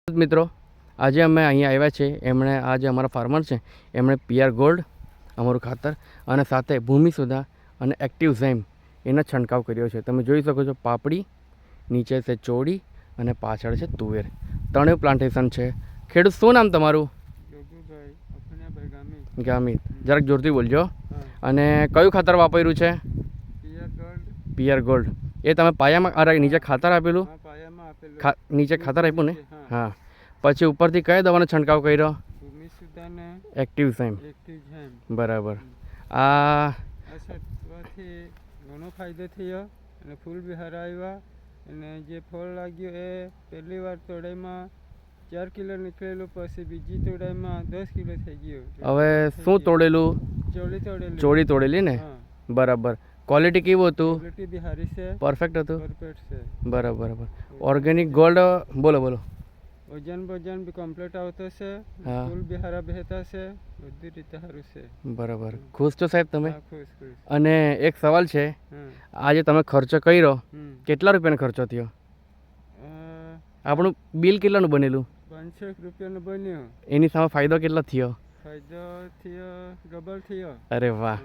મિત્રો આજે અમે અહીંયા આવ્યા છે એમણે આજે અમારા ફાર્મર છે એમણે પીઆર ગોલ્ડ અમારું ખાતર અને સાથે ભૂમિ સુધા અને એક્ટિવ ઝાઇમ એનો છંટકાવ કર્યો છે. તમે જોઈ શકો છો પાપડી, નીચે છે ચોળી અને પાછળ છે તુવેર. ત્રણેય પ્લાન્ટેશન છે. ખેડૂત શું નામ તમારું? ગામિત. જરાક જોરથી બોલજો. અને કયું ખાતર વાપર્યું છે? PR gold. એ તમે પાયામાં નીચે ખાતર આપેલું? નીચે ખાતર આપ્યું ને? હા. પછી ઉપરથી કયા દવાનો છંટકાવ કર્યો? એક્ટિવ ઝાઇમ. બરાબર. આ ઘણો ફાયદો થયો અને ફૂલ બી સારા આવ્યા અને જે ફળ લાગ્યું એ પહેલી વાર તોડાઈમાં 4 કિલો નીકળેલું, પછી બીજી તોડાઈમાં 10 કિલો થઈ ગયું. હવે શું તોડેલું? ચોળી તોડેલી ને? બરાબર. ક્વોલિટી કેવું હતું? ક્વોલિટી બી સારી છે. પરફેક્ટ હતું? પરફેક્ટ છે. બરાબર. Organic gold. બોલો. વજન બી કમ્પ્લીટ આવતો છે. ફૂલ બી સારા બેહતા છે. બધી રીતે સારું છે. બરાબર. ખુશ છો સાહેબ તમે? ખુશ. અને એક સવાલ છે, આજે તમે ખર્ચો કર્યો, કેટલા રૂપિયાનો ખર્ચો થયો? આપણું બિલ કેટલાનું બનેલું? 500 રૂપિયાનું બન્યું. એની સામે ફાયદો કેટલો થયો? ફાયદો થયો ડબલ થયો. અરે વાહ.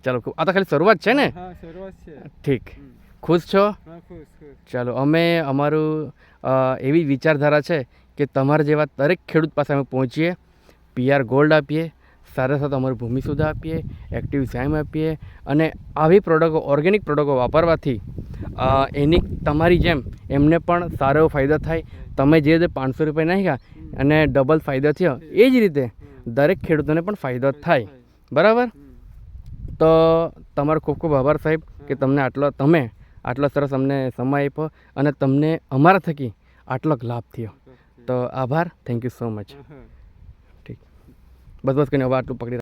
ચાલો, આ તો ખાલી શરૂઆત છે ને? હા, શરૂઆત છે. ઠીક. ખુશ છો? હા, ખુશ. ચાલો, અમે અમારું એવી વિચારધારા છે કે તમારા જેવા દરેક ખેડૂત પાસે અમે પહોંચીએ, પીઆર ગોલ્ડ આપીએ, સાથે સાથે અમારું ભૂમિ સુધા આપીએ, એક્ટિવ ઝાઇમ આપીએ અને આવી પ્રોડક્ટો, ઓર્ગેનિક પ્રોડક્ટો વાપરવાથી એની તમારી જેમ એમને પણ સારો એવો ફાયદો થાય. તમે જે 500 રૂપિયા નાખ્યા અને ડબલ ફાયદો થયો, એ જ રીતે દરેક ખેડૂતોને પણ ફાયદો થાય. બરાબર. તો તમારો ખૂબ ખૂબ આભાર સાહેબ કે તમે આટલો સરસ અમને સમય આપ્યો અને તમને અમારા થકી આટલો લાભ થયો. તો આભાર. Thank you so much. ઠીક. બસ કરીને હવે આટલું પકડી